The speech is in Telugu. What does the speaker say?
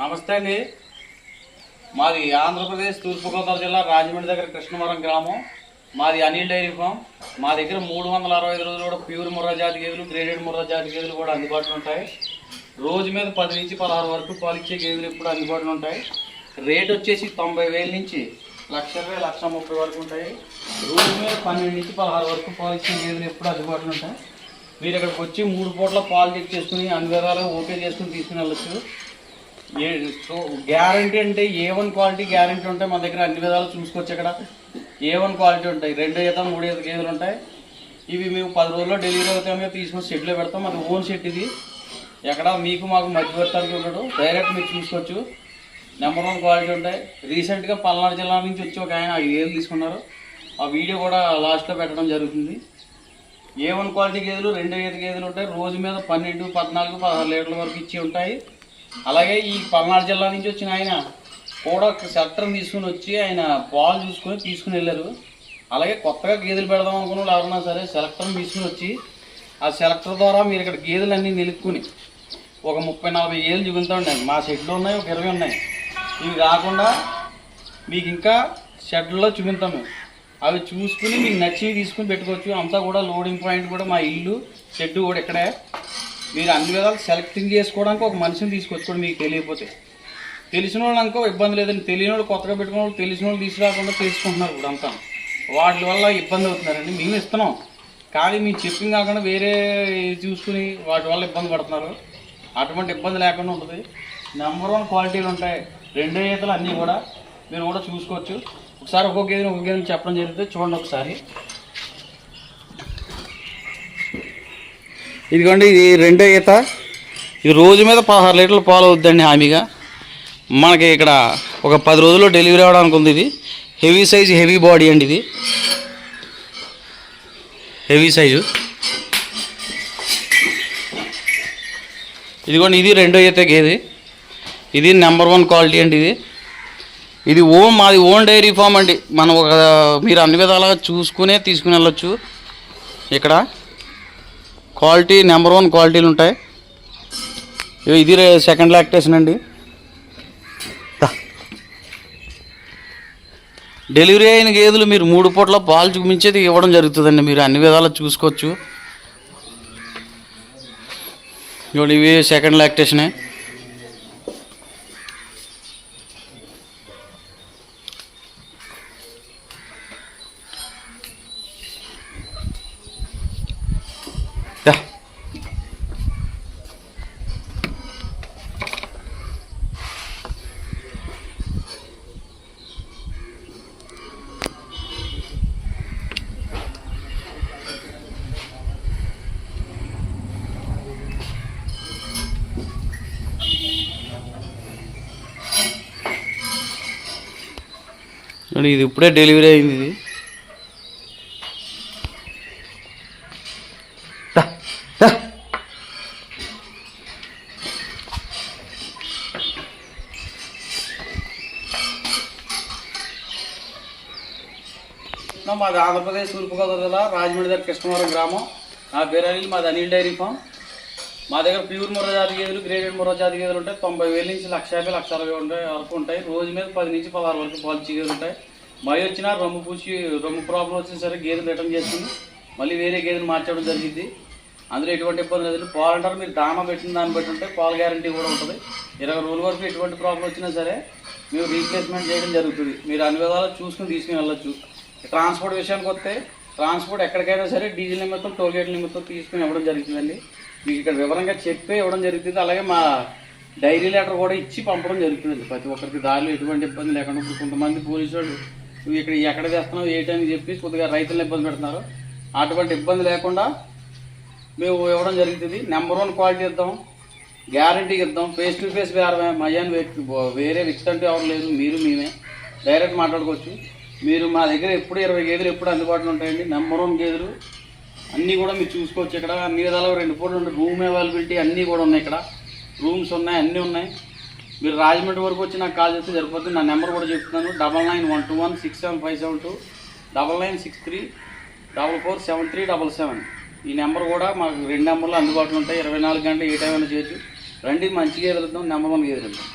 నమస్తే అండి. మాది ఆంధ్రప్రదేశ్ తూర్పుగోదావరి జిల్లా రాజమండ్రి దగ్గర కృష్ణవరం గ్రామం. మాది అనిల్ డైరీ ఫామ్. మా దగ్గర 365 రోజులు కూడా ప్యూర్ ముర్రా జాతి గేదెలు, గ్రేడెడ్ ముర్రా జాతి గేదెలు కూడా అందుబాటులో ఉంటాయి. రోజు మీద 10 నుంచి 16 వరకు పాలిచ్చే గేదెలు ఎప్పుడు అందుబాటులో ఉంటాయి. రేట్ వచ్చేసి 90,000 నుంచి 1,20,000, 1,30,000 వరకు ఉంటాయి. రోజు మీద 12 నుంచి 16 వరకు పాలిచ్చే గేదెలు ఎప్పుడు అందుబాటులో ఉంటాయి. మీరు ఇక్కడికి వచ్చి 3 పూట్ల పాలు చెక్ చేసుకుని అన్ని విధాలుగా ఓకే చేసుకుని తీసుకుని వెళ్ళచ్చు. గ్యారంటీ అంటే A1 క్వాలిటీ గ్యారంటీ ఉంటాయి. మన దగ్గర అన్ని విధాలు చూసుకోవచ్చు. ఇక్కడ A1 క్వాలిటీ ఉంటాయి. 2 ఈత 3 ఈత గేదెలు ఉంటాయి. ఇవి మేము 10 రోజుల్లో డెలివరీ అవుతాయి. మేము తీసుకొని షెడ్లో పెడతాం. మాది ఓన్ షెడ్ ఇది. ఎక్కడ మీకు మాకు మధ్యవర్తానికి ఉండడు. డైరెక్ట్ మీరు చూసుకోవచ్చు. నెంబర్ 1 క్వాలిటీ ఉంటాయి. రీసెంట్గా పల్నాడు జిల్లా నుంచి వచ్చి ఒక ఆయన 5 గేదెలు తీసుకున్నారు. ఆ వీడియో కూడా లాస్ట్లో పెట్టడం జరుగుతుంది. A1 క్వాలిటీ గేదెలు 2 ఈత గేదెలు ఉంటాయి. రోజు మీద 12, 14, 16 లీటర్ల వరకు ఇచ్చి ఉంటాయి. అలాగే ఈ పల్నాడు జిల్లా నుంచి వచ్చిన ఆయన కూడా సెలెక్టర్ తీసుకుని వచ్చి ఆయన పాలు చూసుకొని తీసుకుని వెళ్ళారు. అలాగే కొత్తగా గేదెలు పెడదాం అనుకున్న వాళ్ళు ఎవరన్నా సరే సెలెక్టర్ని తీసుకుని వచ్చి ఆ సెలెక్టర్ ద్వారా మీరు ఇక్కడ గేదెలన్నీ నిలుపుకుని ఒక 30-40 గేదెలు చూపించండి. మా షెడ్లో ఉన్నాయి, ఒక 20 ఉన్నాయి. ఇవి కాకుండా మీకు ఇంకా షెడ్లో చూపిస్తాము. అవి చూసుకుని మీకు నచ్చివి తీసుకుని పెట్టుకోవచ్చు. అంతా కూడా లోడింగ్ పాయింట్ కూడా మా ఇల్లు, షెడ్ కూడా ఇక్కడే. మీరు అన్ని విధాలు సెలెక్టింగ్ చేసుకోవడానికి ఒక మనిషిని తీసుకొచ్చుకోండి. మీకు తెలియకపోతే తెలిసిన వాళ్ళు అనుకో ఇబ్బంది లేదండి. తెలియని వాళ్ళు కొత్తగా పెట్టుకున్న వాళ్ళు తెలిసిన వాళ్ళు తీసుకురాకుండా చేసుకుంటున్నారు. ఇప్పుడు అంతా వాటి వల్ల ఇబ్బంది అవుతున్నారండి. మేము ఇస్తున్నాం కానీ మీ చెప్పింగ్ కాకుండా వేరే చూసుకుని వాటి వల్ల ఇబ్బంది పడుతున్నారు. అటువంటి ఇబ్బంది లేకుండా ఉంటుంది. నెంబర్ 1 క్వాలిటీలు ఉంటాయి. 2 ఈతలు అన్నీ కూడా మీరు కూడా చూసుకోవచ్చు. ఒకసారి ఒక్కొక్క గేదెని చెప్పడం జరుగుతుంది. చూడండి ఒకసారి. ఇదిగోండి, ఇది 2 ఈత. ఇది రోజు మీద 16 లీటర్ల పాలు అవుద్దండి హామీగా. మనకి ఇక్కడ ఒక 10 రోజుల్లో డెలివరీ అవ్వడానికి ఉంది. ఇది హెవీ సైజు, హెవీ బాడీ అండి. ఇది హెవీ సైజు. ఇదిగోండి, ఇది 2 ఈత గేది. ఇది నెంబర్ 1 క్వాలిటీ అండి. ఇది మాది ఓన్ డైరీ ఫామ్ అండి. మనం మీరు అన్ని విధాలుగా చూసుకునే తీసుకుని వెళ్ళొచ్చు. ఇక్కడ క్వాలిటీ నెంబర్ 1 క్వాలిటీలు ఉంటాయి. ఇది సెకండ్ లాక్టేషన్ అండి. డెలివరీ అయిన గేదెలు మీరు 3 పూట్ల పాలు చూపించేది ఇవ్వడం జరుగుతుందండి. మీరు అన్ని విధాలు చూసుకోవచ్చు. ఇవి సెకండ్ లాక్టేషనే. ఇది ఇప్పుడే డెలివరీ అయింది. ఇది మాది ఆంధ్రప్రదేశ్ తూర్పుగోదావరి జిల్లా రాజమండ్రి దగ్గర కృష్ణవరం గ్రామం. నా పేరు అనిల్. మాది అనిల్ డైరీ ఫామ్. మా దగ్గర ప్యూర్ ముర్రా జాతి గేదెలు, గ్రేడెడ్ ముర్రా జాతి గేదెలు ఉంటాయి. 90,000 నుంచి 1,50,000, 1,60,000 వరకు ఉంటాయి. రోజు మీద 10 నుంచి 16 వరకు పాలిచ్చే గేదెలు ఉంటాయి. మై వచ్చినా రొమ్ము ప్రాబ్లం వచ్చినా సరే గేదెలు రిటర్న్ చేసుకుని మళ్ళీ వేరే గేదెలు మార్చడం జరిగింది. అందులో ఎటువంటి ఇబ్బంది లేదు. పాలు అంటారు మీరు దానా పెట్టిన దాన్ని బట్టి ఉంటే పాలు గ్యారంటీ కూడా ఉంటుంది. 20 రోజుల వరకు ఎటువంటి ప్రాబ్లం వచ్చినా సరే మేము రీప్లేస్మెంట్ చేయడం జరుగుతుంది. మీరు అన్ని విధాలు చూసుకుని తీసుకుని వెళ్ళొచ్చు. ట్రాన్స్పోర్ట్ విషయానికి వస్తే ట్రాన్స్పోర్ట్ ఎక్కడికైనా సరే డీజిల్ నిమిత్తం, టోల్గేట్ నిమిత్తం తీసుకుని ఇవ్వడం జరుగుతుందండి. మీకు ఇక్కడ వివరంగా చెప్పే ఇవ్వడం జరుగుతుంది. అలాగే మా డైరీ లెటర్ కూడా ఇచ్చి పంపడం జరుగుతుందండి. ప్రతి ఒక్కరికి దారిలో ఎటువంటి ఇబ్బంది లేకుండా. ఇప్పుడు కొంతమంది పోలీసు వాళ్ళు నువ్వు ఇక్కడ ఎక్కడ చేస్తున్నావు ఏంటని చెప్పి కొద్దిగా రైతులను ఇబ్బంది పెడుతున్నారు. అటువంటి ఇబ్బంది లేకుండా మేము ఇవ్వడం జరుగుతుంది. నెంబర్ 1 క్వాలిటీ ఇద్దాం, గ్యారంటీకి ఇద్దాం. ఫేస్ టు ఫేస్ మయ్యాన్ని వేరే వ్యక్తి అంటే ఎవరు లేదు. మీరు మేమే డైరెక్ట్ మాట్లాడుకోవచ్చు. మీరు మా దగ్గర ఎప్పుడు 20 గేదెలు ఎప్పుడు అందుబాటులో ఉంటాయండి. నెంబర్ 1 గేదెలు అన్నీ కూడా మీరు చూసుకోవచ్చు. ఇక్కడ అన్ని విధాలుగా 2 పూటలు ఉంటాయి. రూమ్ అవైలబిలిటీ అన్నీ కూడా ఉన్నాయి. ఇక్కడ రూమ్స్ ఉన్నాయి, అన్నీ ఉన్నాయి. మీరు రాజమండ్రి వరకు వచ్చి నాకు కాల్ చేస్తే సరిపోతుంది. నా నెంబర్ కూడా చెప్తున్నాను. 9912167572, 9963447377. ఈ నెంబర్ కూడా మాకు 2 నెంబర్లు అందుబాటులో ఉంటాయి. 24 గంటలు ఏ టైం అయినా చేయొచ్చు. రండి, మంచిగా ఎదురుద్దాం. నెంబర్ 1 ఎదురుద్దాం.